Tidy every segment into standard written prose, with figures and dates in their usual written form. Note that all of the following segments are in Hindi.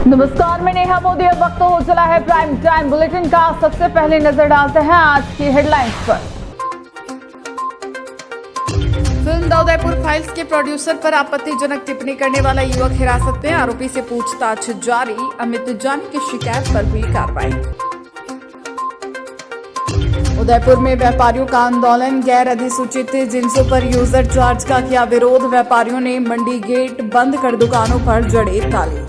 नमस्कार, मैं नेहा मोदी। अब वक्त हो चला है प्राइम टाइम बुलेटिन का। सबसे पहले नजर डालते हैं आज की हेडलाइंस पर। फिल्म द उदयपुर फाइल्स के प्रोड्यूसर पर आपत्तिजनक टिप्पणी करने वाला युवक हिरासत में, आरोपी से पूछताछ जारी। अमित जानी की शिकायत पर हुई कार्रवाई। उदयपुर में व्यापारियों का आंदोलन, गैर अधिसूचित जिन्सों पर यूजर चार्ज का किया विरोध। व्यापारियों ने मंडी गेट बंद कर दुकानों पर जड़े ताले।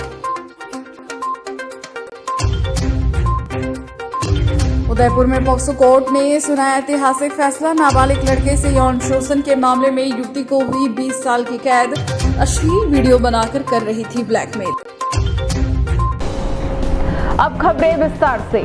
उदयपुर में पॉक्सो कोर्ट ने सुनाया ऐतिहासिक फैसला। नाबालिग लड़के से यौन शोषण के मामले में युवती को हुई 20 साल की कैद। अश्लील वीडियो बनाकर कर रही थी ब्लैकमेल। अब खबरें विस्तार से।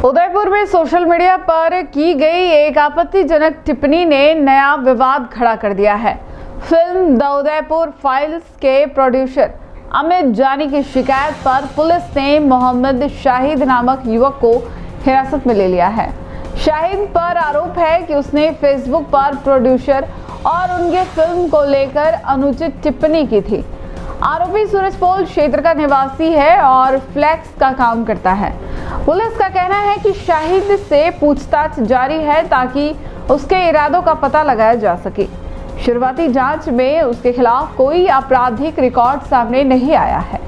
उदयपुर में सोशल मीडिया पर की गई एक आपत्तिजनक टिप्पणी ने नया विवाद खड़ा कर दिया है। फिल्म द उदयपुर फाइल्स के प्रोड्यूसर अमित जानी की शिकायत पर पुलिस ने मोहम्मद शाहिद नामक युवक को हिरासत में ले लिया है। शाहिद पर आरोप है कि उसने फेसबुक पर प्रोड्यूसर और उनके फिल्म को लेकर अनुचित टिप्पणी की थी। आरोपी सूरजपोल क्षेत्र का निवासी है और फ्लैक्स का काम करता है। पुलिस का कहना है कि शाहिद से पूछताछ जारी है ताकि उसके इरादों का पता लगाया जा सके। शुरुआती जांच में उसके खिलाफ कोई आपराधिक रिकॉर्ड सामने नहीं आया है।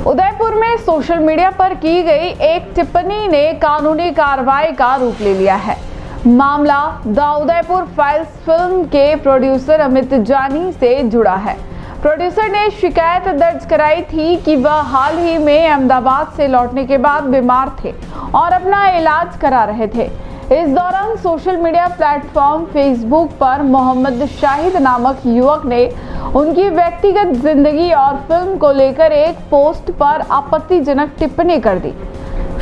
उदयपुर में सोशल मीडिया पर की गई एक टिप्पणी ने कानूनी कार्रवाई का रूप ले लिया है। मामला द उदयपुर फाइल्स फिल्म के प्रोड्यूसर अमित जानी से जुड़ा है। प्रोड्यूसर ने शिकायत दर्ज कराई थी कि वह हाल ही में अहमदाबाद से लौटने के बाद बीमार थे और अपना इलाज करा रहे थे। इस दौरान सोशल मीडिया प्लेटफॉर्म फेसबुक पर मोहम्मद शाहिद नामक युवक ने उनकी व्यक्तिगत जिंदगी और फिल्म को लेकर एक पोस्ट पर आपत्तिजनक टिप्पणी कर दी।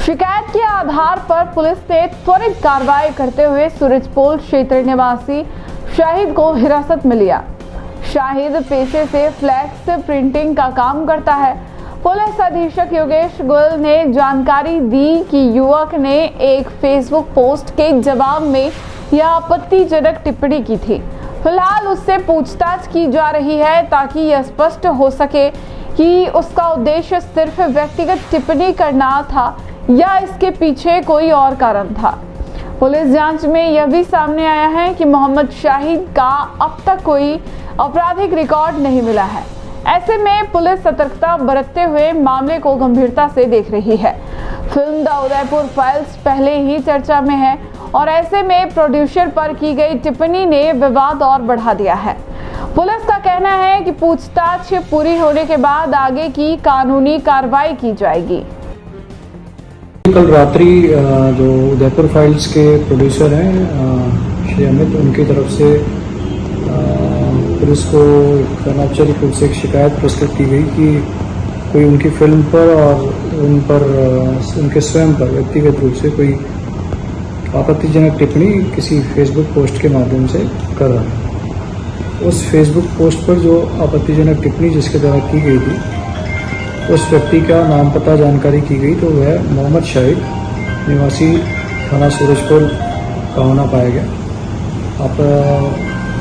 शिकायत के आधार पर पुलिस ने त्वरित कार्रवाई करते हुए सूरजपोल क्षेत्र निवासी शाहिद को हिरासत में लिया। शाहिद पेशे से फ्लैक्स प्रिंटिंग का काम करता है। पुलिस अधीक्षक योगेश गोयल ने जानकारी दी कि युवक ने एक फेसबुक पोस्ट के जवाब में यह आपत्तिजनक टिप्पणी की थी। फिलहाल उससे पूछताछ की जा रही है ताकि यह स्पष्ट हो सके कि उसका उद्देश्य सिर्फ व्यक्तिगत टिप्पणी करना था या इसके पीछे कोई और कारण था। पुलिस जांच में यह भी सामने आया है कि मोहम्मद शाहिद का अब तक कोई आपराधिक रिकॉर्ड नहीं मिला है। ऐसे में पुलिस सतर्कता बरतते हुए मामले को गंभीरता से देख रही है। फिल्म द उदयपुर फाइल्स पहले ही चर्चा में है और ऐसे में प्रोड्यूसर पर की गई टिप्पणी ने विवाद और बढ़ा दिया है। पुलिस का कहना है कि पूछताछ पूरी होने के बाद आगे की कानूनी कार्रवाई की जाएगी। कल रात्रि जो उदयपुर फाइल्स के प्रोड्यूसर हैं श्री अमित, उनकी तरफ से पुलिस को कर्नाचल पुलिस से एक शिकायत प्रस्तुत की गई कि कोई उनकी फिल्म पर और उन पर उनके स्वयं पर व्यक्तिगत रूप से कोई आपत्तिजनक टिप्पणी किसी फेसबुक पोस्ट के माध्यम से कर रहा है। उस फेसबुक पोस्ट पर जो आपत्तिजनक टिप्पणी जिसके द्वारा की गई थी, उस व्यक्ति का नाम पता जानकारी की गई तो वह मोहम्मद शाहिद निवासी थाना सूरजपोल का होना पाया गया। आप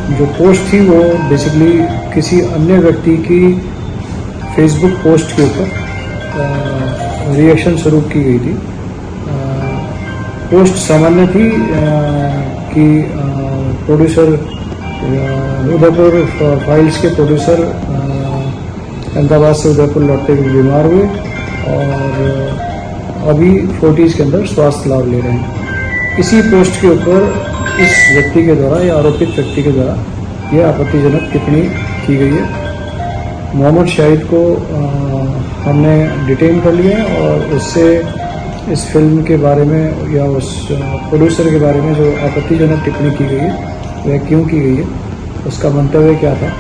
जो पोस्ट थी वो बेसिकली किसी अन्य व्यक्ति की फेसबुक पोस्ट के ऊपर रिएक्शन स्वरूप की गई थी। पोस्ट सामान्य थी कि प्रोड्यूसर उदयपुर फाइल्स के प्रोड्यूसर अहमदाबाद से उदयपुर लौटते हुए बीमार हुए और अभी 40s के अंदर स्वास्थ्य लाभ ले रहे हैं। इसी पोस्ट के ऊपर इस व्यक्ति के द्वारा या आरोपित व्यक्ति के द्वारा यह आपत्तिजनक टिप्पणी की गई है। मोहम्मद शाहिद को हमने डिटेन कर लिया और उससे इस फिल्म के बारे में या उस प्रोड्यूसर के बारे में जो आपत्तिजनक टिप्पणी की गई है वह क्यों की गई है, उसका मंतव्य क्या था,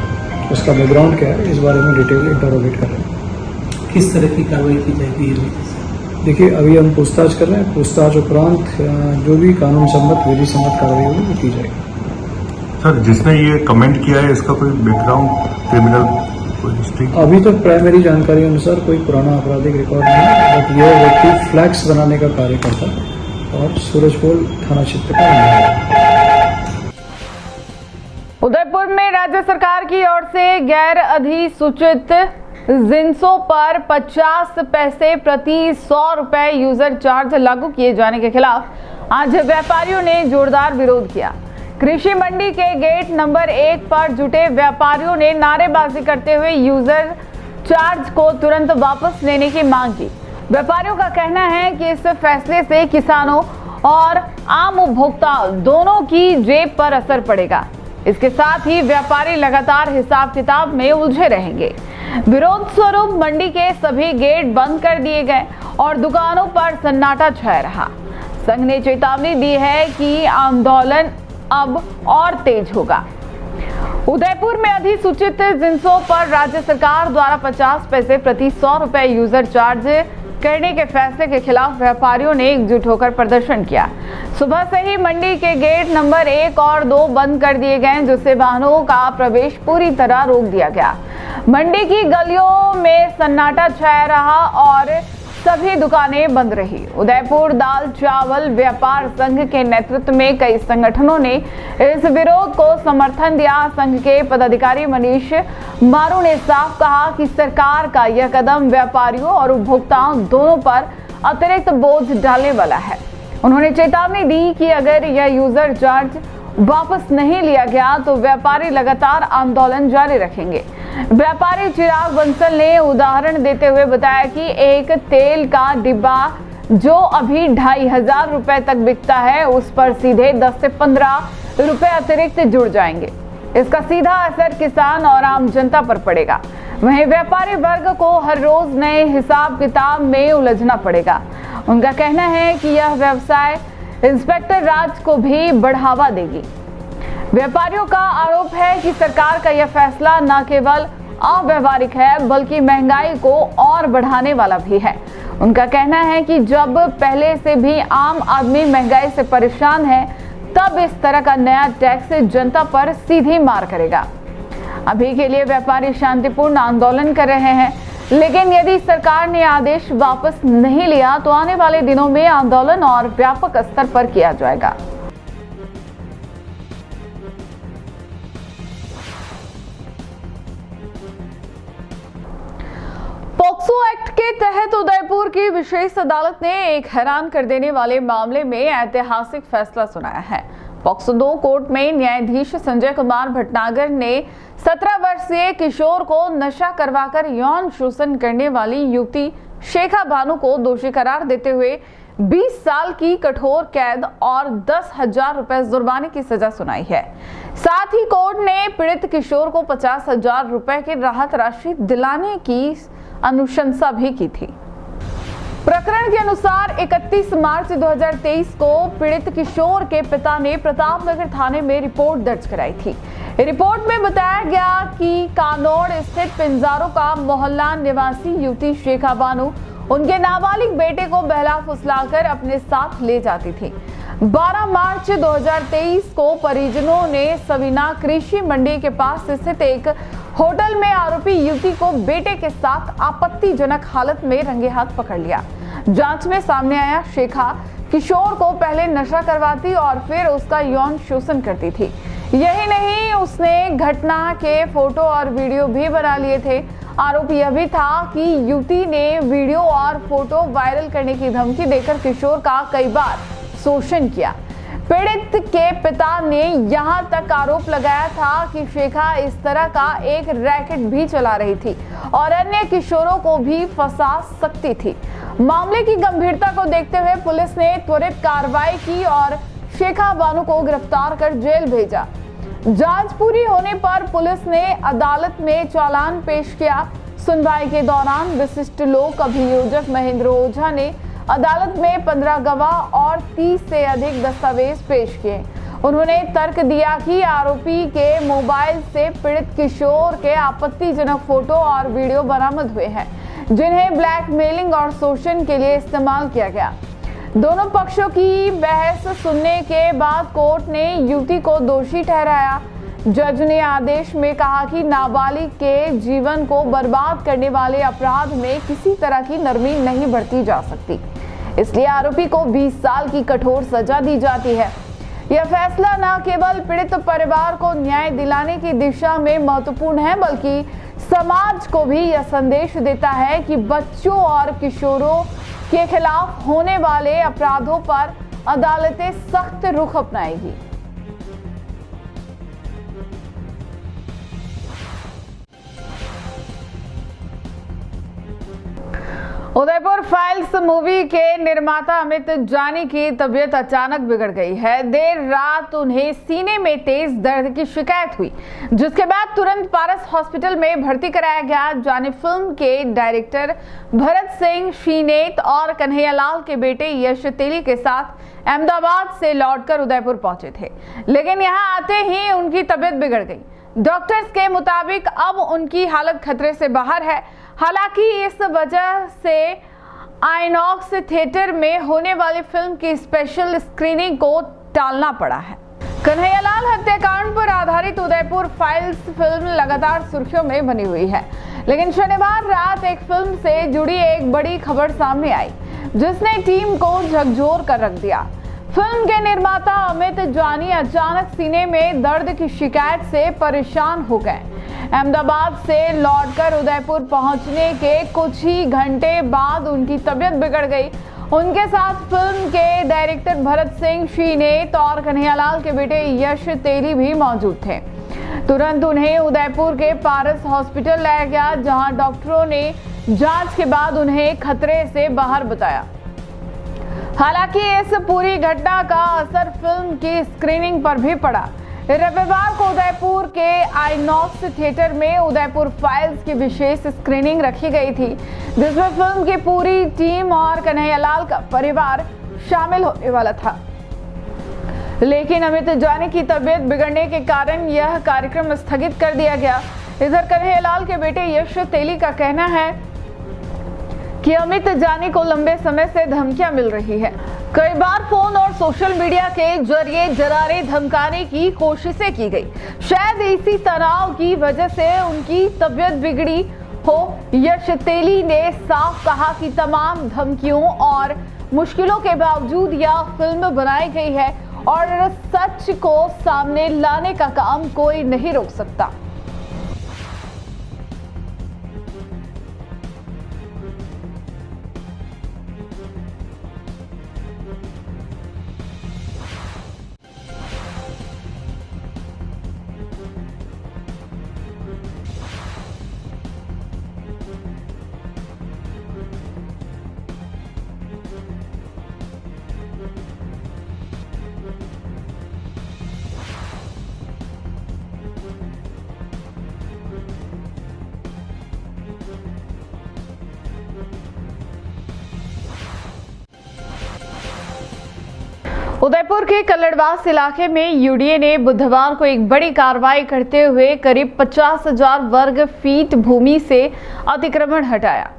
उसका बैकग्राउंड क्या है, इस बारे में डिटेल इंटरोगेट कर रहे हैं। किस तरह की कार्रवाई की जाएगी? देखिए, अभी हम पूछताछ कर रहे हैं। पूछताछ उपरांत जो भी कानून सम्मत विधि सम्मत कार्रवाई होगी वो की जाएगी। सर, जिसने ये कमेंट किया है इसका कोई बैकग्राउंड क्रिमिनल कोई हिस्ट्री? अभी तो प्राइमरी जानकारी अनुसार कोई पुराना आपराधिक रिकॉर्ड नहीं है, बट यह व्यक्ति फ्लैक्स बनाने का कार्य करता है और सूरजपोल थाना क्षेत्र का रहने वाला है। उदयपुर उदयपुर में राज्य सरकार की ओर से गैर अधिसूचित जिन्सों पर 50 पैसे प्रति 100 रुपए यूजर चार्ज लागू किए जाने के खिलाफ आज व्यापारियों ने जोरदार विरोध किया। कृषि मंडी के गेट नंबर 1 पर जुटे व्यापारियों ने नारेबाजी करते हुए यूजर चार्ज को तुरंत वापस लेने की मांग की। व्यापारियों का कहना है कि इस फैसले से किसानों और आम उपभोक्ता दोनों की जेब पर असर पड़ेगा। इसके साथ ही व्यापारी लगातार हिसाब किताब में उलझे रहेंगे। विरोध स्वरूप मंडी के सभी गेट बंद कर दिए गए और दुकानों पर सन्नाटा छाया रहा। संघ ने चेतावनी दी है कि आंदोलन अब और तेज होगा। उदयपुर में अधिसूचित जिन्सों पर राज्य सरकार द्वारा 50 पैसे प्रति 100 रुपए यूजर चार्ज करने के फैसले के खिलाफ व्यापारियों ने एकजुट होकर प्रदर्शन किया। सुबह से ही मंडी के गेट नंबर 1 और 2 बंद कर दिए गए, जिससे वाहनों का प्रवेश पूरी तरह रोक दिया गया। मंडी की गलियों में सन्नाटा छाया रहा और सभी दुकानें बंद रही। उदयपुर दाल चावल व्यापार संघ के नेतृत्व में कई संगठनों ने इस विरोध को समर्थन दिया। संघ के पदाधिकारी मनीष मारू ने साफ कहा कि सरकार का यह कदम व्यापारियों और उपभोक्ताओं दोनों पर अतिरिक्त बोझ डालने वाला है। उन्होंने चेतावनी दी कि अगर यह यूजर चार्ज वापस नहीं लिया गया तो व्यापारी लगातार आंदोलन जारी रखेंगे। व्यापारी चिराग बंसल ने उदाहरण देते हुए बताया कि एक तेल का डिब्बा जो अभी 2500 रुपए तक बिकता है, उस पर सीधे 10 से 15 रुपए अतिरिक्त जुड़ जाएंगे। इसका सीधा असर किसान और आम जनता पर पड़ेगा। वहीं व्यापारी वर्ग को हर रोज नए हिसाब किताब में उलझना पड़ेगा। उनका कहना है कि यह व्यवसाय इंस्पेक्टर राज को भी बढ़ावा देगी। व्यापारियों का आरोप है कि सरकार का यह फैसला न केवल अव्यावहारिक है बल्कि महंगाई को और बढ़ाने वाला भी है। उनका कहना है कि जब पहले से भी आम आदमी महंगाई से परेशान है, तब इस तरह का नया टैक्स जनता पर सीधी मार करेगा। अभी के लिए व्यापारी शांतिपूर्ण आंदोलन कर रहे हैं, लेकिन यदि सरकार ने आदेश वापस नहीं लिया तो आने वाले दिनों में आंदोलन और व्यापक स्तर पर किया जाएगा। पॉक्सो एक्ट के तहत उदयपुर की विशेष अदालत ने एक हैरान कर देने वाले मामले में ऐतिहासिक फैसला सुनाया है। पॉक्सो 2 कोर्ट में न्यायाधीश संजय कुमार भटनागर ने 17 वर्षीय किशोर को नशा करवाकर यौन शोषण करने वाली युवती शेखा बानू को दोषी करार देते हुए 20 साल की कठोर कैद और 10,000 रुपए जुर्माने की सजा सुनाई है। साथ ही कोर्ट ने पीड़ित किशोर को 50,000 रुपए की राहत राशि दिलाने की अनुशंसा भी की थी। प्रकरण के अनुसार 31 मार्च 2023 को पीड़ित किशोर के पिता ने प्रतापनगर थाने में रिपोर्ट दर्ज कराई थी। रिपोर्ट में बताया गया कि कानौड़ स्थित पिंजारों का मोहल्ला निवासी युवती शेखा बानू उनके नाबालिग बेटे को बहला फुसलाकर अपने साथ ले जाती थी। 12 मार्च 2023 को परिजनों ने सवीना कृषि मंडी के पास स्थित एक होटल में आरोपी युवती को बेटे के साथ आपत्तिजनक हालत में रंगे हाथ पकड़ लिया। जांच में सामने आया, शेखा किशोर को पहले नशा करवाती और फिर उसका यौन शोषण करती थी। यही नहीं, उसने घटना के फोटो और वीडियो भी बना लिए थे। आरोप यह भी था कि युवती ने वीडियो और फोटो वायरल करने की धमकी देकर किशोर का कई बार शोषण किया। पीड़ित के पिता ने यहां तक आरोप लगाया था कि शेखा इस तरह का एक रैकेट भी चला रही थी और अन्य किशोरों को भी फंसा सकती थी। मामले की गंभीरता को देखते हुए पुलिस ने त्वरित कार्रवाई की और शेखा बानू को गिरफ्तार कर जेल भेजा। जांच पूरी होने पर पुलिस ने अदालत में चालान पेश किया। सुनवाई के दौरान विशिष्ट लोक अभियोजक महेंद्र ओझा ने अदालत में 15 गवाह और 30 से अधिक दस्तावेज पेश किए। उन्होंने तर्क दिया कि आरोपी के मोबाइल से पीड़ित किशोर के आपत्तिजनक फोटो और वीडियो बरामद हुए हैं, जिन्हें ब्लैकमेलिंग और शोषण के लिए इस्तेमाल किया गया। दोनों पक्षों की बहस सुनने के बाद कोर्ट ने युवती को दोषी ठहराया। जज ने आदेश में कहा कि नाबालिग के जीवन को बर्बाद करने वाले अपराध में किसी तरह की नरमी नहीं बरती जा सकती, इसलिए आरोपी को 20 साल की कठोर सजा दी जाती है। यह फैसला न केवल पीड़ित परिवार को न्याय दिलाने की दिशा में महत्वपूर्ण है, बल्कि समाज को भी यह संदेश देता है कि बच्चों और किशोरों के खिलाफ होने वाले अपराधों पर अदालतें सख्त रुख अपनाएगी। उदयपुर फाइल्स मूवी के निर्माता अमित जानी की तबीयत अचानक बिगड़ गई है। देर रात उन्हें सीने में तेज दर्द की शिकायत हुई, जिसके बाद तुरंत पारस हॉस्पिटल में भर्ती कराया गया। जानी फिल्म के डायरेक्टर भरत सिंह शीनेत और कन्हैयालाल के बेटे यश तेली के साथ अहमदाबाद से लौटकर उदयपुर पहुंचे थे, लेकिन यहां आते ही उनकी तबीयत बिगड़ गई। डॉक्टर्स के मुताबिक अब उनकी हालत खतरे से बाहर है। हालांकि इस वजह से आइनॉक्स थिएटर में होने वाली फिल्म की स्पेशल स्क्रीनिंग को टालना पड़ा है। कन्हैयालाल हत्याकांड पर आधारित उदयपुर फाइल्स फिल्म लगातार सुर्खियों में बनी हुई है, लेकिन शनिवार रात एक फिल्म से जुड़ी एक बड़ी खबर सामने आई, जिसने टीम को झकझोर कर रख दिया। फिल्म के निर्माता अमित जानी अचानक सीने में दर्द की शिकायत से परेशान हो गए। अहमदाबाद से लौटकर उदयपुर पहुंचने के कुछ ही घंटे बाद उनकी तबीयत बिगड़ गई। उनके साथ फिल्म के डायरेक्टर भरत सिंह शीनेत और कन्हैयालाल के बेटे यश तेली भी मौजूद थे। तुरंत उन्हें उदयपुर के पारस हॉस्पिटल लाया गया, जहां डॉक्टरों ने जांच के बाद उन्हें खतरे से बाहर बताया। हालांकि इस पूरी घटना का असर फिल्म की स्क्रीनिंग पर भी पड़ा। रविवार को उदयपुर के आइनॉक्स थिएटर में उदयपुर फाइल्स की विशेष स्क्रीनिंग रखी गई थी, जिसमें फिल्म की पूरी टीम और कन्हैयालाल का परिवार शामिल होने वाला था। लेकिन अमित जानी की तबीयत बिगड़ने के कारण यह कार्यक्रम स्थगित कर दिया गया। इधर कन्हैयालाल के बेटे यश तेली का कहना है कि अमित जानी को लंबे समय से धमकियां मिल रही है। कई बार फोन और सोशल मीडिया के जरिए डराने धमकाने की कोशिशें की गई। शायद इसी तनाव की वजह से उनकी तबीयत बिगड़ी हो। यश तेली ने साफ कहा कि तमाम धमकियों और मुश्किलों के बावजूद यह फिल्म बनाई गई है और सच को सामने लाने का काम कोई नहीं रोक सकता। उदयपुर के कल्लड़वास इलाके में यूडीए ने बुधवार को एक बड़ी कार्रवाई करते हुए करीब 50,000 वर्ग फीट भूमि से अतिक्रमण हटाया।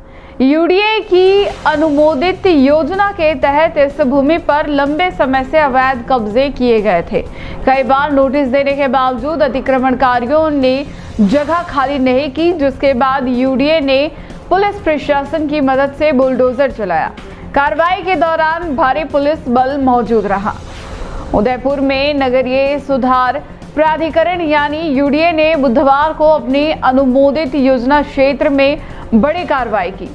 यूडीए की अनुमोदित योजना के तहत इस भूमि पर लंबे समय से अवैध कब्जे किए गए थे। कई बार नोटिस देने के बावजूद अतिक्रमणकारियों ने जगह खाली नहीं की, जिसके बाद यूडीए ने पुलिस प्रशासन की मदद से बुलडोजर चलाया। कार्रवाई के दौरान भारी पुलिस बल मौजूद रहा। उदयपुर में नगरीय सुधार प्राधिकरण यानी यूडीए ने बुधवार को अपनी अनुमोदित योजना क्षेत्र में बड़ी कार्रवाई की।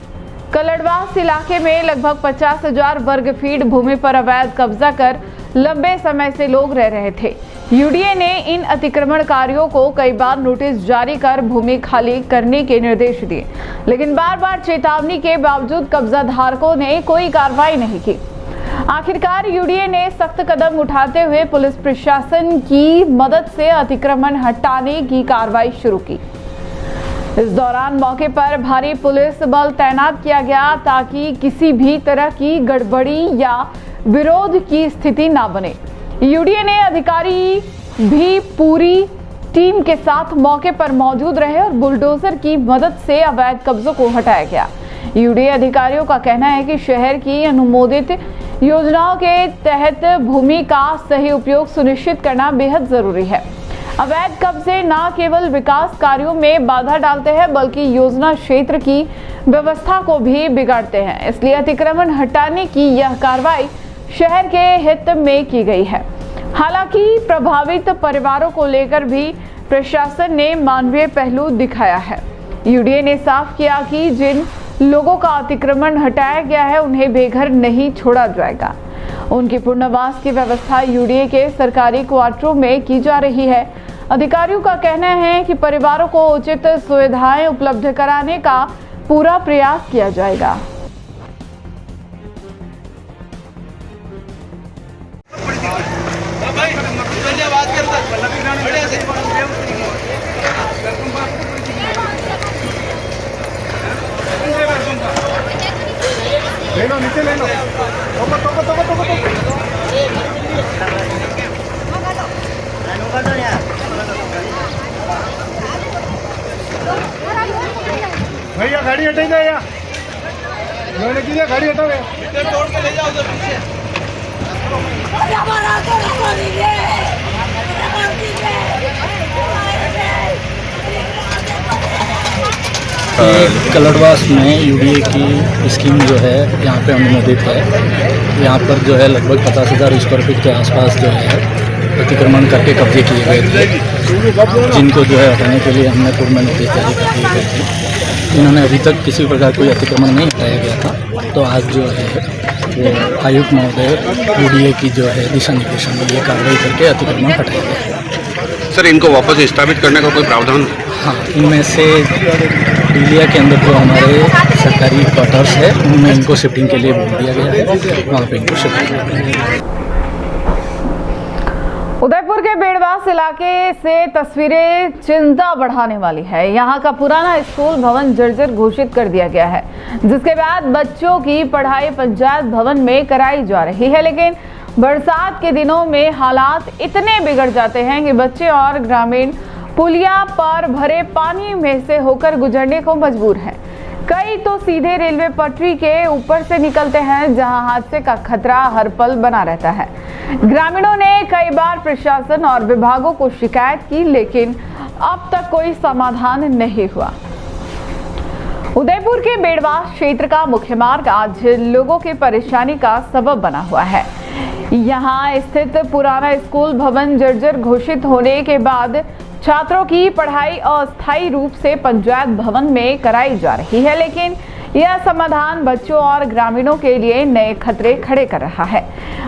कल्लड़वास इलाके में लगभग 50,000 वर्ग फीट भूमि पर अवैध कब्जा कर लंबे समय से लोग रह रहे थे। यूडीए ने इन अतिक्रमणकारियों को कई बार नोटिस जारी कर भूमि खाली करने के निर्देश दिए, लेकिन बार बार चेतावनी के बावजूद कब्जा धारकों ने कोई कार्रवाई नहीं की। आखिरकार यूडीए ने सख्त कदम उठाते हुए पुलिस प्रशासन की मदद से अतिक्रमण हटाने की कार्रवाई शुरू की। इस दौरान मौके पर भारी पुलिस बल तैनात किया गया ताकि किसी भी तरह की गड़बड़ी या विरोध की स्थिति न बने। यूडीए ने अधिकारी भी पूरी टीम के साथ मौके पर मौजूद रहे और बुलडोजर की मदद से अवैध कब्जों को हटाया गया। यूडीए अधिकारियों का कहना है कि शहर की अनुमोदित योजनाओं के तहत भूमि का सही उपयोग सुनिश्चित करना बेहद जरूरी है। अवैध कब्जे न केवल विकास कार्यों में बाधा डालते हैं, बल्कि योजना क्षेत्र की व्यवस्था को भी बिगाड़ते हैं। इसलिए अतिक्रमण हटाने की यह कार्रवाई शहर के हित में की गई है। हालांकि प्रभावित परिवारों को लेकर भी प्रशासन ने मानवीय पहलू दिखाया है। यूडीए ने साफ किया कि जिन लोगों का अतिक्रमण हटाया गया है उन्हें बेघर नहीं छोड़ा जाएगा। उनकी पुनर्वास की व्यवस्था यूडीए के सरकारी क्वार्टरों में की जा रही है। अधिकारियों का कहना है कि परिवारों को उचित सुविधाएं उपलब्ध कराने का पूरा प्रयास किया जाएगा। नीचे ले लो। भैया गाड़ी हटाई दो या मैंने की गाड़ी हटाओ तोड़ के ले जाओ उधर पीछे। कलड़वास में यूडीए की स्कीम जो है यहाँ पे अनुमोदित है। यहाँ पर जो है लगभग 50,000 स्क्वायर फीट के आसपास जो है अतिक्रमण करके कब्जे किए गए थे, जिनको जो है हटाने के लिए हमने पूर्व में नोटिस जारी कर दिए गए थे। इन्होंने अभी तक किसी प्रकार कोई अतिक्रमण नहीं हटाया गया था, तो आज जो है वो आयुक्त महोदय यूडीए की जो है दिशा निर्देशन में ये कार्रवाई करके अतिक्रमण हटाया गया। सर, इनको वापस स्थापित करने का कोई प्रावधान? हाँ, इनमें से डीलिया के अंदर जो हमारे सरकारी क्वार्टर्स है उनमें इनको शिफ्टिंग के लिए बोल दिया गया है, वहाँ पे इनको शिफ्ट किया गया है। उदयपुर के बेड़वास इलाके से तस्वीरें चिंता बढ़ाने वाली है। यहाँ का पुराना स्कूल भवन जर्जर घोषित कर दिया गया है, जिसके बाद बच्चों की पढ़ाई पंचायत भवन में कराई जा रही है। लेकिन बरसात के दिनों में हालात इतने बिगड़ जाते हैं कि बच्चे और ग्रामीण पुलिया पर भरे पानी में से होकर गुजरने को मजबूर हैं। कई तो सीधे रेलवे पटरी के ऊपर से निकलते हैं, जहां हादसे का खतरा हर पल बना रहता है। ग्रामीणों ने कई बार प्रशासन और विभागों को शिकायत की, लेकिन अब तक कोई समाधान नहीं हुआ। उदयपुर के बेड़वास क्षेत्र का मुख्य मार्ग आज लोगों की परेशानी का सबब बना हुआ है। यहाँ स्थित पुराना स्कूल भवन जर्जर घोषित होने के बाद छात्रों की पढ़ाई अस्थायी रूप से पंचायत भवन में कराई जा रही है, लेकिन यह समाधान बच्चों और ग्रामीणों के लिए नए खतरे खड़े कर रहा है।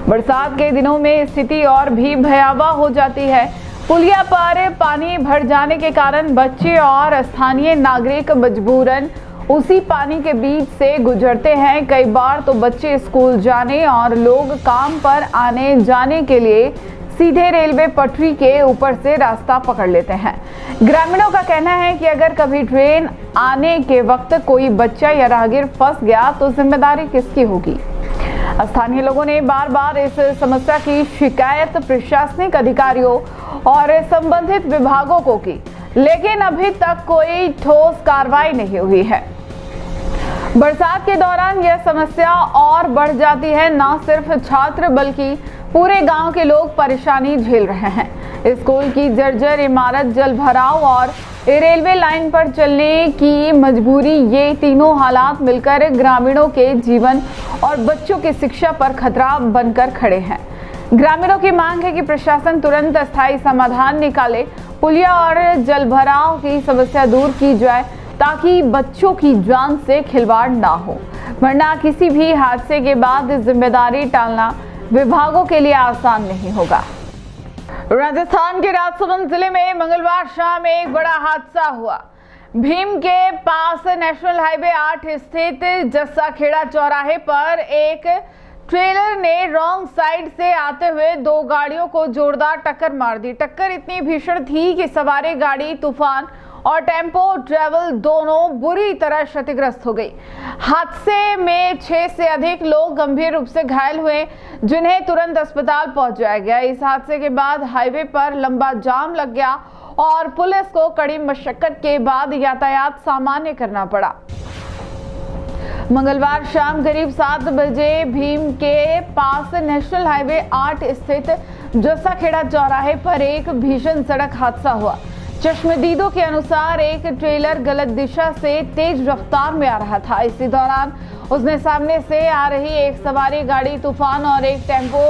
बरसात के दिनों में स्थिति और भी भयावह हो जाती है। पुलिया पर पानी भर जाने के कारण बच्चे और स्थानीय नागरिक मजबूरन उसी पानी के बीच से गुजरते हैं। कई बार तो बच्चे स्कूल जाने और लोग काम पर आने जाने के लिए सीधे रेलवे पटरी के ऊपर से रास्ता पकड़ लेते हैं। ग्रामीणों का कहना है कि अगर कभी ट्रेन आने के वक्त कोई बच्चा या राहगीर फंस गया तो जिम्मेदारी किसकी होगी। स्थानीय लोगों ने बार बार इस समस्या की शिकायत प्रशासनिक अधिकारियों और संबंधित विभागों को की, लेकिन अभी तक कोई ठोस कार्रवाई नहीं हुई है। बरसात के दौरान यह समस्या और बढ़ जाती है। न सिर्फ छात्र बल्कि पूरे गांव के लोग परेशानी झेल रहे हैं। स्कूल की जर्जर इमारत, जल भराव और रेलवे लाइन पर चलने की मजबूरी, ये तीनों हालात मिलकर ग्रामीणों के जीवन और बच्चों की शिक्षा पर खतरा बनकर खड़े हैं। ग्रामीणों की मांग है कि प्रशासन तुरंत अस्थायी समाधान निकाले, पुलिया और जल भराव की समस्या दूर की जाए ताकि बच्चों की जान से खिलवाड़ ना हो, वरना किसी भी हादसे के बाद जिम्मेदारी टालना विभागों के लिए आसान नहीं होगा। राजस्थान के राजसमंद जिले में मंगलवार शाम एक बड़ा हादसा हुआ। भीम के पास नेशनल हाईवे 8 स्थित जस्साखेड़ा चौराहे पर एक ट्रेलर ने रॉन्ग साइड से आते हुए दो गाड़ियों को जोरदार टक्कर मार दी। टक्कर इतनी भीषण थी कि सवारी गाड़ी तूफान और टेम्पो ट्रैवल दोनों बुरी तरह क्षतिग्रस्त हो गई। हादसे में 6 से अधिक लोग गंभीर रूप से घायल हुए, जिन्हें तुरंत अस्पताल पहुंचाया गया। इस हादसे के बाद हाईवे पर लंबा जाम लग गया और पुलिस को कड़ी मशक्कत के बाद यातायात सामान्य करना पड़ा। मंगलवार शाम करीब 7 बजे भीम के पास नेशनल हाईवे 8 स्थित जस्साखेड़ा चौराहे पर एक भीषण सड़क हादसा हुआ। चश्मदीदों के अनुसार एक ट्रेलर गलत दिशा से तेज रफ्तार में आ रहा था। इसी दौरान उसने सामने से आ रही एक सवारी गाड़ी तूफान और एक टेम्पो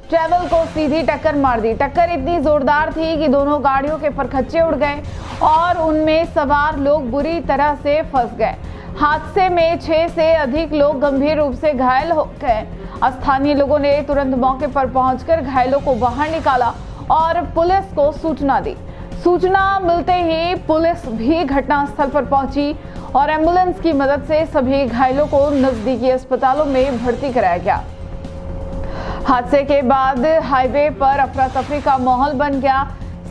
ट्रेवल को सीधी टक्कर मार दी। टक्कर इतनी जोरदार थी कि दोनों गाड़ियों के परखच्चे उड़ गए और उनमें सवार लोग बुरी तरह से फंस गए। हादसे में 6 से अधिक लोग गंभीर रूप से घायल हो गए। स्थानीय लोगों ने तुरंत मौके पर पहुंचकर घायलों को बाहर निकाला और पुलिस को सूचना दी। सूचना मिलते ही पुलिस भी घटनास्थल पर पहुंची और एम्बुलेंस की मदद से सभी घायलों को नजदीकी अस्पतालों में भर्ती कराया गया। हादसे के बाद हाईवे पर अफरा तफरी का माहौल बन गया।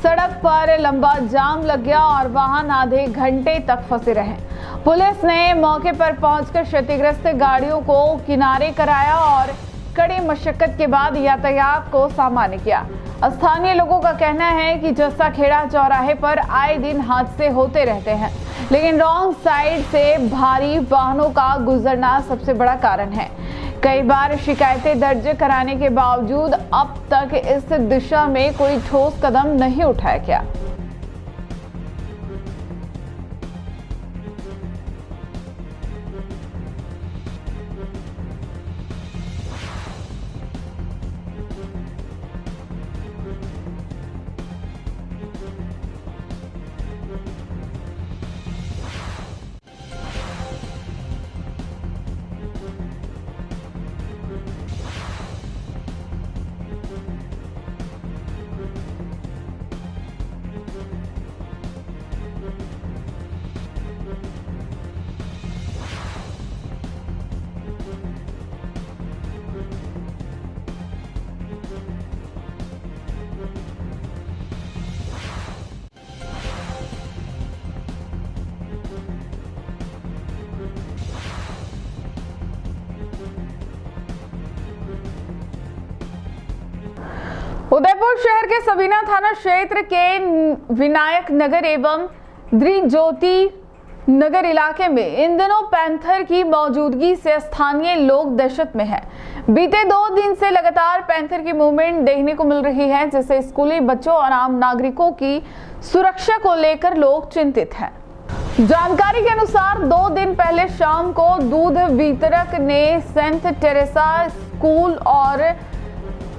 सड़क पर लंबा जाम लग गया और वाहन आधे घंटे तक फंसे रहे। पुलिस ने मौके पर पहुंचकर क्षतिग्रस्त गाड़ियों को किनारे कराया और कड़ी मशक्कत के बाद यातायात को सामान्य किया। स्थानीय लोगों का कहना है कि जस्सा खेड़ा चौराहे पर आए दिन हादसे होते रहते हैं, लेकिन रॉन्ग साइड से भारी वाहनों का गुजरना सबसे बड़ा कारण है। कई बार शिकायतें दर्ज कराने के बावजूद अब तक इस दिशा में कोई ठोस कदम नहीं उठाया गया। उदयपुर शहर के सबीना थाना क्षेत्र के विनायक नगर एवं द्रिज्योति नगर इलाके में इन दिनों पैंथर की मौजूदगी से स्थानीय लोग दहशत में हैं। बीते 2 दिन से लगातार पैंथर की मूवमेंट देखने को मिल रही है, जिससे स्कूली बच्चों और आम नागरिकों की सुरक्षा को लेकर लोग चिंतित हैं। जानकारी के अनुसार 2 दिन पहले शाम को दूध वितरक ने सेंट टेरेसा स्कूल और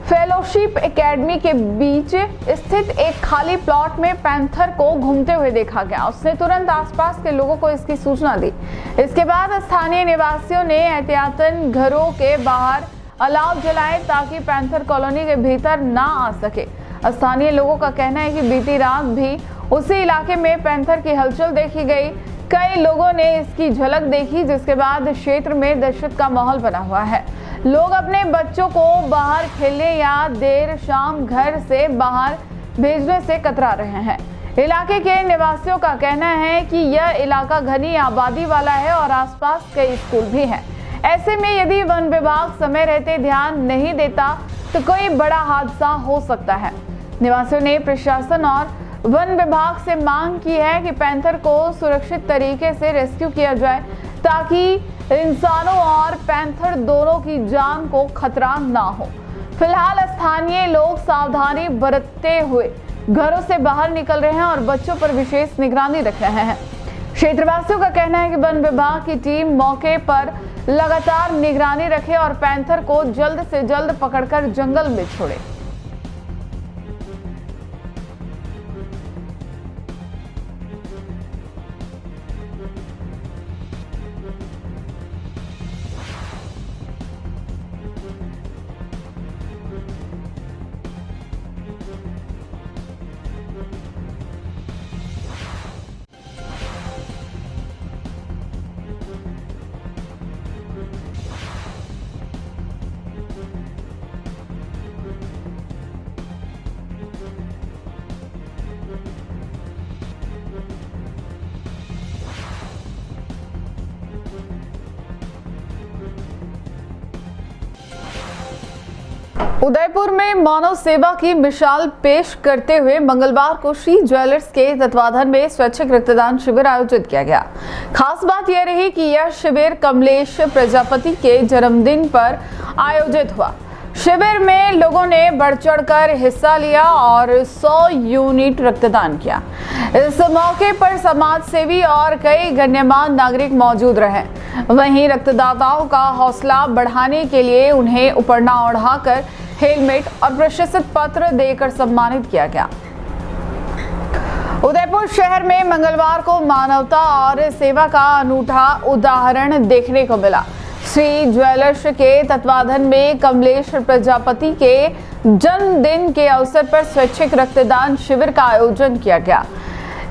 फेलोशिप एकेडमी के बीच स्थित एक खाली प्लॉट में पैंथर को घूमते हुए देखा गया। उसने तुरंत आसपास के लोगों को इसकी सूचना दी। इसके बाद स्थानीय निवासियों ने एहतियातन घरों के बाहर अलाव जलाए ताकि पैंथर कॉलोनी के भीतर ना आ सके। स्थानीय लोगों का कहना है कि बीती रात भी उसी इलाके में पैंथर की हलचल देखी गई। कई लोगों ने इसकी झलक देखी, जिसके बाद क्षेत्र में दहशत का माहौल बना हुआ है। लोग अपने बच्चों को बाहर खेलने या देर शाम घर से बाहर भेजने से कतरा रहे हैं। इलाके के निवासियों का कहना है कि यह इलाका घनी आबादी वाला है और आसपास कई स्कूल भी हैं। ऐसे में यदि वन विभाग समय रहते ध्यान नहीं देता तो कोई बड़ा हादसा हो सकता है। निवासियों ने प्रशासन और वन विभाग से मांग की है कि पैंथर को सुरक्षित तरीके से रेस्क्यू किया जाए ताकि इंसानों और पैंथर दोनों की जान को खतरा ना हो। फिलहाल स्थानीय लोग सावधानी बरतते हुए घरों से बाहर निकल रहे हैं और बच्चों पर विशेष निगरानी रख रहे हैं। क्षेत्रवासियों का कहना है कि वन विभाग की टीम मौके पर लगातार निगरानी रखे और पैंथर को जल्द से जल्द पकड़कर जंगल में छोड़े। उदयपुर में मानव सेवा की मिसाल पेश करते हुए मंगलवार को श्री ज्वेलर्स के तत्वाधान में स्वैच्छिक रक्तदान शिविर आयोजित किया गया। खास बात यह रही कि यह शिविर कमलेश प्रजापति के जन्मदिन पर आयोजित हुआ। शिविर में लोगों ने बढ़ चढ़कर हिस्सा लिया और 100 यूनिट रक्तदान किया। इस मौके पर समाज सेवी और कई गण्यमान्य नागरिक मौजूद रहे। वहीं रक्तदाताओं का हौसला बढ़ाने के लिए उन्हें उपरना ओढ़ाकर हेलमेट और प्रशस्ति पत्र देकर सम्मानित किया गया। उदयपुर शहर में मंगलवार को मानवता और सेवा का अनूठा उदाहरण देखने को मिला। श्री ज्वेलर्स के तत्वाधान में कमलेश प्रजापति के जन्मदिन के अवसर पर स्वैच्छिक रक्तदान शिविर का आयोजन किया गया।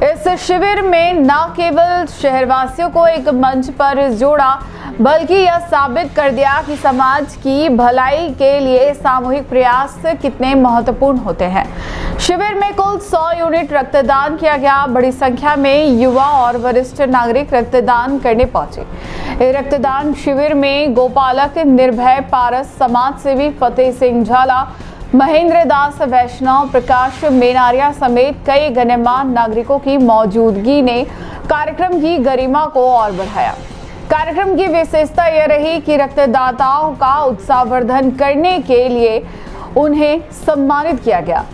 इस शिविर में न केवल शहरवासियों को एक मंच पर जोड़ा, बल्कि यह साबित कर दिया कि समाज की भलाई के लिए सामूहिक प्रयास कितने महत्वपूर्ण होते हैं। शिविर में कुल 100 यूनिट रक्तदान किया गया। बड़ी संख्या में युवा और वरिष्ठ नागरिक रक्तदान करने पहुंचे। रक्तदान शिविर में गोपालक निर्भय पारस, समाज सेवी फतेह सिंह झाला, महेंद्र दास वैष्णव, प्रकाश मेनारिया समेत कई गणमान्य नागरिकों की मौजूदगी ने कार्यक्रम की गरिमा को और बढ़ाया। कार्यक्रम की विशेषता यह रही कि रक्तदाताओं का उत्साहवर्धन करने के लिए उन्हें सम्मानित किया गया।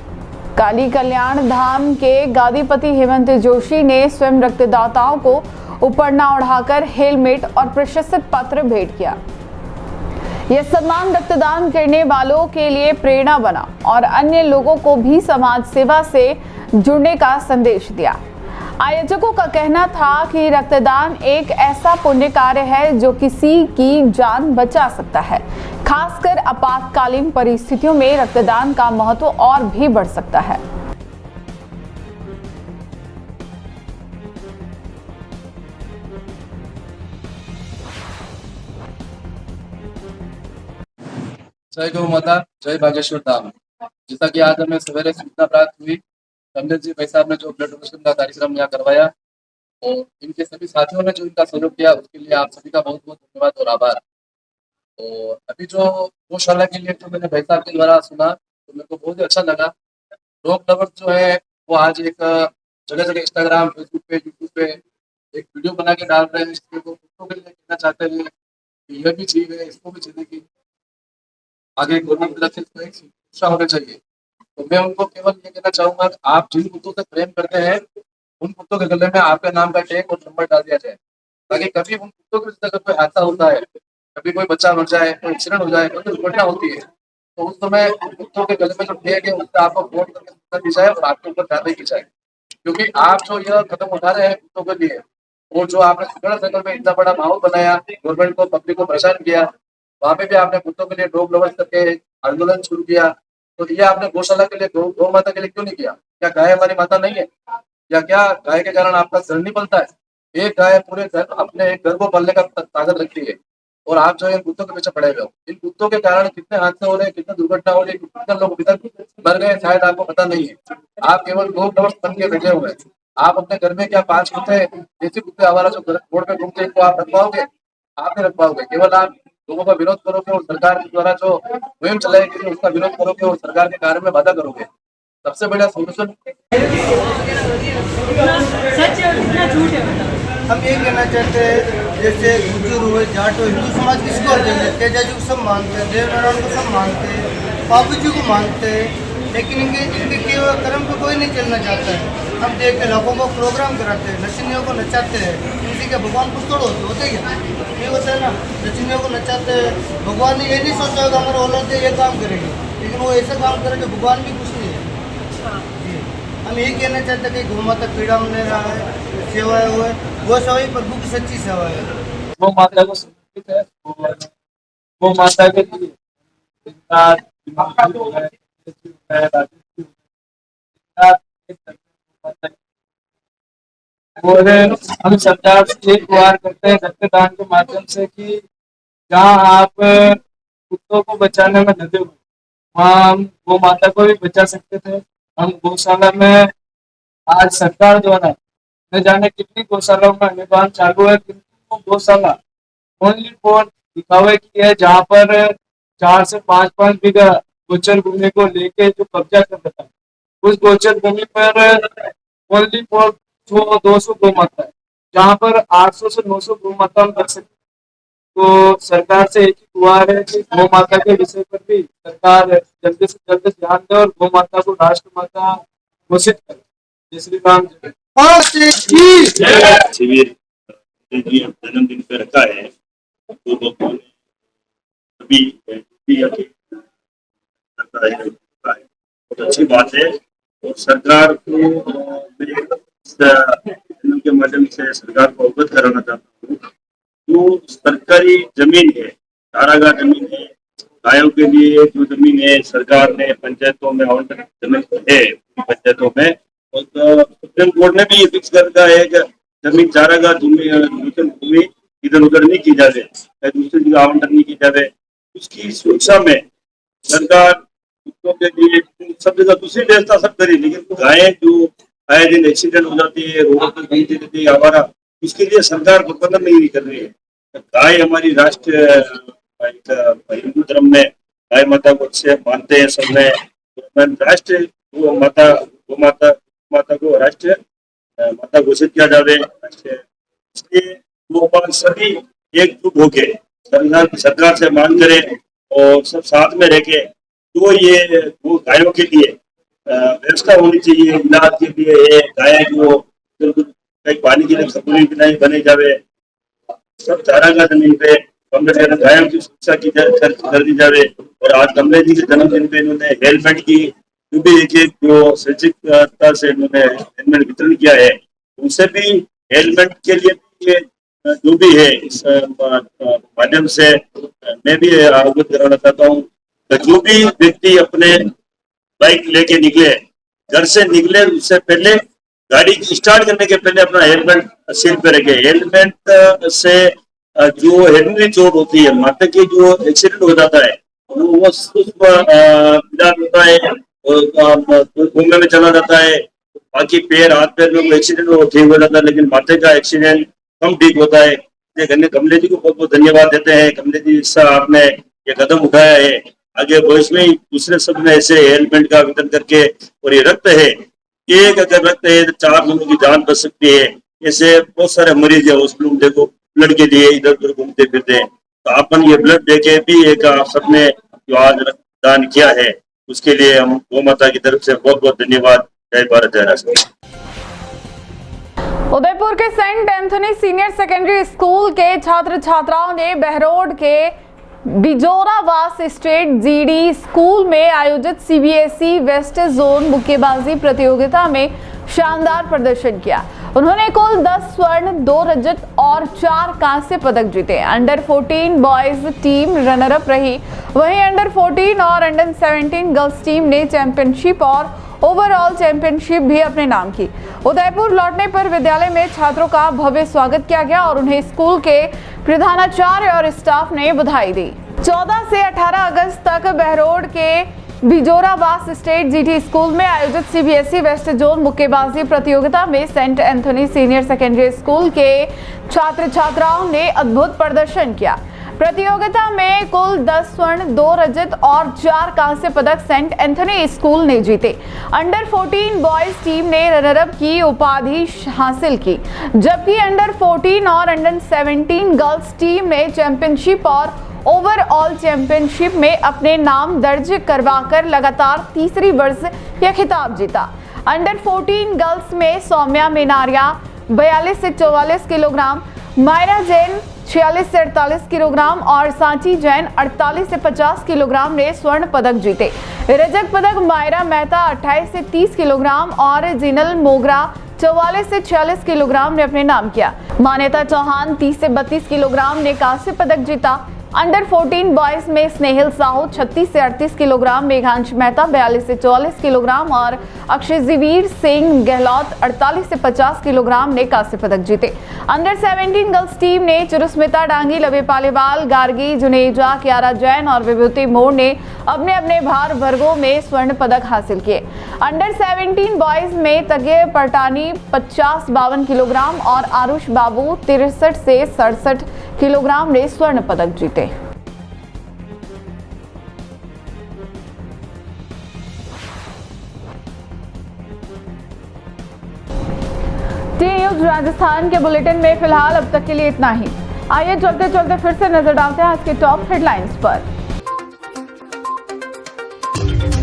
काली कल्याण धाम के गादीपति हेमंत जोशी ने स्वयं रक्तदाताओं को उपरना ओढ़ाकर हेलमेट और प्रशस्ति पत्र भेंट किया। यह सम्मान रक्तदान करने वालों के लिए प्रेरणा बना और अन्य लोगों को भी समाज सेवा से जुड़ने का संदेश दिया। आयोजकों का कहना था कि रक्तदान एक ऐसा पुण्य कार्य है जो किसी की जान बचा सकता है। खासकर आपातकालीन परिस्थितियों में रक्तदान का महत्व और भी बढ़ सकता है। जय गौ माता, जय बागेश्वर धाम। जैसा कि आज हमें सवेरे सूचना प्राप्त हुई, कमलेश जी भाई साहब ने जो ब्लड डोनेशन का कार्यक्रम यहाँ करवाया और इनके सभी साथियों ने जो इनका सहयोग किया, उसके लिए आप सभी का बहुत बहुत धन्यवाद और आभार। तो अभी जो गौशाला के लिए जो मैंने भाई साहब के द्वारा सुना, तो मेरे को बहुत ही अच्छा लगा। डॉग लवर जो है वो आज एक जगह जगह इंस्टाग्राम, फेसबुक पे, यूट्यूब पे एक वीडियो बना के डाल रहे हैं। इसको कुत्तों के लिए कहना चाहते हैं कि यह भी चीज है, इसको भी चलेगी आगे गवर्नमेंट की तरफ से इसको एक शिक्षा होना चाहिए। तो मैं उनको केवल ये कहना चाहूंगा कि आप जिन कुत्तों से प्रेम करते हैं, उन कुत्तों के गले में आपके नाम का टैग और नंबर डाल दिया जाए, ताकि कभी उन कुत्तों के साथ कोई हादसा होता है, कभी कोई बच्चा मर जाए, कोई एक्सीडेंट हो जाए, कोई दुर्घटना होती है, तो उस समय कुत्तों के गले में जो टैग है उससे आपको फोन करके सूचना दी जाए और आपके ऊपर कार्रवाई की जाए। क्योंकि आप जो यह कदम उठा रहे हैं कुत्तों के लिए, और जो आपने सुगढ़ सर्कल में इतना बड़ा माहौल बनाया, गवर्नमेंट को, पब्लिक को परेशान किया, वहाँ पे भी आपने कुत्तों के लिए डॉग लवर्स करके आंदोलन शुरू किया। तो ये आपने गौशाला के लिए, गौ माता के लिए क्यों नहीं किया? क्या गाय हमारी माता नहीं है? या क्या गाय के कारण आपका घर नहीं पलता है? एक गाय पूरे घर, अपने एक घर को पालने का ताकत रखती है, और आप जो इन कुत्तों के पीछे पड़े हुए हो। इन कुत्तों के कारण कितने हादसे हो रहे हैं, कितने दुर्घटना हो रही है, कितने लोग अभी तक मर गए, शायद आपको पता नहीं है। आप केवल डॉग लवर्स बन के बैठे हुए हैं। आप अपने घर में क्या 5 कुत्ते, देसी कुत्ते आवारा जो रोड पे घूमते, इनको आप रख पाओगे? आप नहीं रख पाओगे। केवल आप लोगों का विरोध करोगे और सरकार के द्वारा जो मुहिम चलाई गई उसका विरोध करोगे और सरकार के कार्य में बाधा करोगे। सबसे बड़ा सोल्यूशन हम ये कहना चाहते हैं, जैसे गुजर हुए, जाट हो, हिंदू समाज किसको और देंगे? तेजा जी को सब मानते हैं, देव नारायण को सब मानते हैं, बाबू जी को मानते हैं, लेकिन इनके केवल कर्म पे कोई नहीं चलना चाहता है। हम देख के लोगों को प्रोग्राम कराते हैं, नचनियों को नचाते हैं। किसी के भगवान कुछ थोड़ा होते क्या? ये होता है ना, नचनियों को नचाते हैं। भगवान ने ये नहीं सोचा होगा हमारे औलाद ये काम करेंगे, लेकिन वो ऐसा काम करेंगे, भगवान भी कुछ नहीं है। हम यही कहना चाहते हैं कि गौ माता पीड़ा में रहा है, सेवाएं हुए, वो सवाई प्रभु की सच्ची सेवा है। गौ माता को समर्पित है और गौ माता के लिए और हम सरकार से एक गुहार करते हैं रक्तदान के माध्यम से कि जहाँ आप कुत्तों को बचाने में लगे हुए, वहाँ हम गौ माता को भी बचा सकते थे। हम गौशाला में आज सरकार द्वारा न जाने कितनी गौशालाओं में अनुदान चालू है, किंतु गौशाला ओनली फॉर दिखावे की है, जहाँ पर 4 से 5 बीघा गोचर भूमि को लेके जो कब्जा कर रखा है, उस गोचर भूमि पर ओनली फॉर 200 गौ माता है, जहाँ पर 800 से 900 गौ माता हम रख सकते। तो सरकार से एक ही गुहार है कि गौ माता के विषय पर भी सरकार जल्दी से जल्दी ध्यान दे और गौ माता को राष्ट्र माता घोषित करे। जय श्री राम। शिविर जन्मदिन पे रखा है, तो अभी करता है, बहुत अच्छी बात है। और सरकार को मैं इस चैनल के माध्यम से सरकार को अवगत कराना चाहता हूँ। जो सरकारी जमीन है, चारागाह जमीन है, गायों के लिए जो जमीन है, सरकार ने पंचायतों में आवंटन जमीन है, पंचायतों में, और सुप्रीम कोर्ट ने भी ये फिक्स कर दिया है कि जमीन चारागाह भूमि इधर उधर नहीं की जाए, दूसरी जगह आवंटन नहीं की जाए। उसकी सुरक्षा में सरकार कुत्तों के लिए सब जगह दूसरी व्यवस्था सब करी, लेकिन गायें जो आए दिन एक्सीडेंट हो जाती है, रोड पर घूमती रहती है आवारा, उसके लिए सरकार प्रबंधन नहीं कर रही है। गाय हमारी राष्ट्र, हिंदू धर्म में गाय माता को अच्छे मानते हैं सब में, राष्ट्र गो माता को राष्ट्र माता घोषित किया जावे। इसलिए गोपाल सभी एकजुट होके सरकार से मांग करें और सब साथ में रह के तो ये वो गायों के लिए व्यवस्था होनी चाहिए, इलाज के लिए गाय जो कहीं पानी के लिए सपुरी बने जावे, सब चारागाह जमीन पे गायों की सुरक्षा की कर दी जावे। और आज कमले जी के जन्मदिन पे इन्होंने हेलमेट की जो स्वैच्छिकता से इन्होंने हेलमेट वितरण किया है, उनसे भी हेलमेट के लिए जो भी है इस माध्यम से मैं भी अवगत कराना चाहता हूँ। जो भी व्यक्ति अपने बाइक लेके निकले, घर से निकले, उससे पहले गाड़ी स्टार्ट करने के पहले अपना हेलमेट सीट पे रखे। हेलमेट से जो हेड में चोट होती है, माथे की जो एक्सीडेंट हो जाता है वो होता है, घूमने में चला जाता है, बाकी पैर हाथ पैर में एक्सीडेंट ठीक हो जाता है, लेकिन माथे का एक्सीडेंट कम ठीक होता है। कमले जी को बहुत बहुत धन्यवाद देते हैं। कमले जी, इससे आपने ये कदम उठाया है, आगे भविष्य में दूसरे सब में ऐसे हेलमेट का वितरण करके, और ये रक्त है, एक अगर रक्त है तो 4 लोगों की जान बच सकती है। ऐसे बहुत सारे मरीज है हॉस्पिटल देखो ब्लड के लिए इधर उधर घूमते फिरते हैं, तो अपन ये ब्लड देके भी एक आप सबने जो आज रक्तदान किया है उसके लिए हम गौ माता की तरफ से बहुत बहुत धन्यवाद। जय भारत, जय राष्ट्र। उदयपुर के Saint Anthony senior secondary school के छात्र छात्राओं ने बहरोड के बिजोरावास स्टेट जीडी स्कूल में आयोजित सीबीएसई वेस्ट जोन मुक्केबाजी प्रतियोगिता में शानदार प्रदर्शन किया। उन्होंने कुल 10 स्वर्ण, 2 रजत और 4 कांस्य पदक जीते। Under 14 boys team runner up रही, वहीं अंडर 14 और अंडर 17 गर्ल्स टीम ने चैंपियनशिप और ओवरऑल चैंपियनशिप भी अपने नाम की। उदयपुर लौटने पर विद्यालय में छात्रों का भव्य स्वागत किया गया और उन्हें स्कूल के प्रधानाचार्य और स्टाफ ने बधाई दी। 14 से 18 अगस्त तक बहरोड के बिजोरावास स्टेट जीटी स्कूल में आयोजित सीबीएसई वेस्ट जोन मुक्केबाजी प्रतियोगिता में Saint Anthony senior secondary school के छात्र छात्राओं ने अद्भुत प्रदर्शन किया। प्रतियोगिता में कुल 10 स्वर्ण, 2 रजत और 4 कांस्य पदक सेंट एंथनी स्कूल ने जीते। अंडर 14 बॉयज टीम ने रनर अप की उपाधि हासिल की, जबकि अंडर 14 और अंडर 17 गर्ल्स टीम ने चैंपियनशिप और ओवरऑल चैंपियनशिप में अपने नाम दर्ज करवाकर लगातार तीसरी वर्ष यह खिताब जीता। अंडर 14 गर्ल्स में सौम्या मेनारिया 42 से 44 किलोग्राम, मायरा जैन 46 से 48 किलोग्राम और सांची जैन 48 से 50 किलोग्राम ने स्वर्ण पदक जीते। रजत पदक मायरा मेहता 28 से 30 किलोग्राम और जिनल मोगरा 44 से 46 किलोग्राम ने अपने नाम किया। मान्यता चौहान 30 से 32 किलोग्राम ने कांस्य पदक जीता। अंडर 14 बॉयज में स्नेहिल साहू 36 से 38 किलोग्राम, मेघांश मेहता 42 से 44 किलोग्राम और अक्षयजीवीर सिंह गहलोत 48 से 50 किलोग्राम ने कांस्य पदक जीते। अंडर 17 गर्ल्स टीम ने चिरुस्मिता डांगी, लवे पालीवाल, गार्गी जुनेजा, कियारा जैन और विभूति मोड़ ने अपने अपने भार वर्गों में स्वर्ण पदक हासिल किए। अंडर 17 बॉयज में तगे पटानी 50-52 किलोग्राम और आरुष बाबू 63 से 67 किलोग्राम ने स्वर्ण पदक जीते। टी न्यूज राजस्थान के बुलेटिन में फिलहाल अब तक के लिए इतना ही। आइए चलते चलते फिर से नजर डालते हैं आज के टॉप हेडलाइंस पर।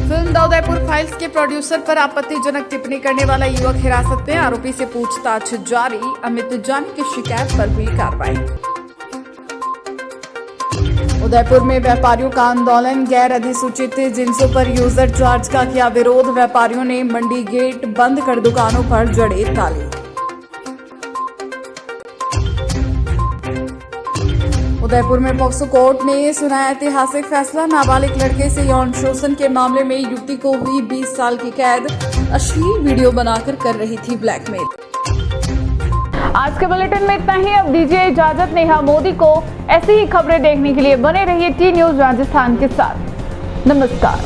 फिल्म द उदयपुर फाइल्स के प्रोड्यूसर पर आपत्तिजनक टिप्पणी करने वाला युवक हिरासत में, आरोपी से पूछताछ जारी। अमित जानी की शिकायत पर हुई कार्रवाई। उदयपुर में व्यापारियों का आंदोलन, गैर अधिसूचित जिंसों पर यूजर चार्ज का किया विरोध। व्यापारियों ने मंडी गेट बंद कर दुकानों पर जड़े ताले। उदयपुर में पॉक्सो कोर्ट ने सुनाया ऐतिहासिक फैसला। नाबालिग लड़के से यौन शोषण के मामले में युवती को हुई 20 साल की कैद। अश्लील वीडियो बनाकर कर रही थी ब्लैकमेल। आज के बुलेटिन में इतना ही। अब दीजिए इजाजत नेहा मोदी को। ऐसी ही खबरें देखने के लिए बने रहिए टी न्यूज़ राजस्थान के साथ। नमस्कार।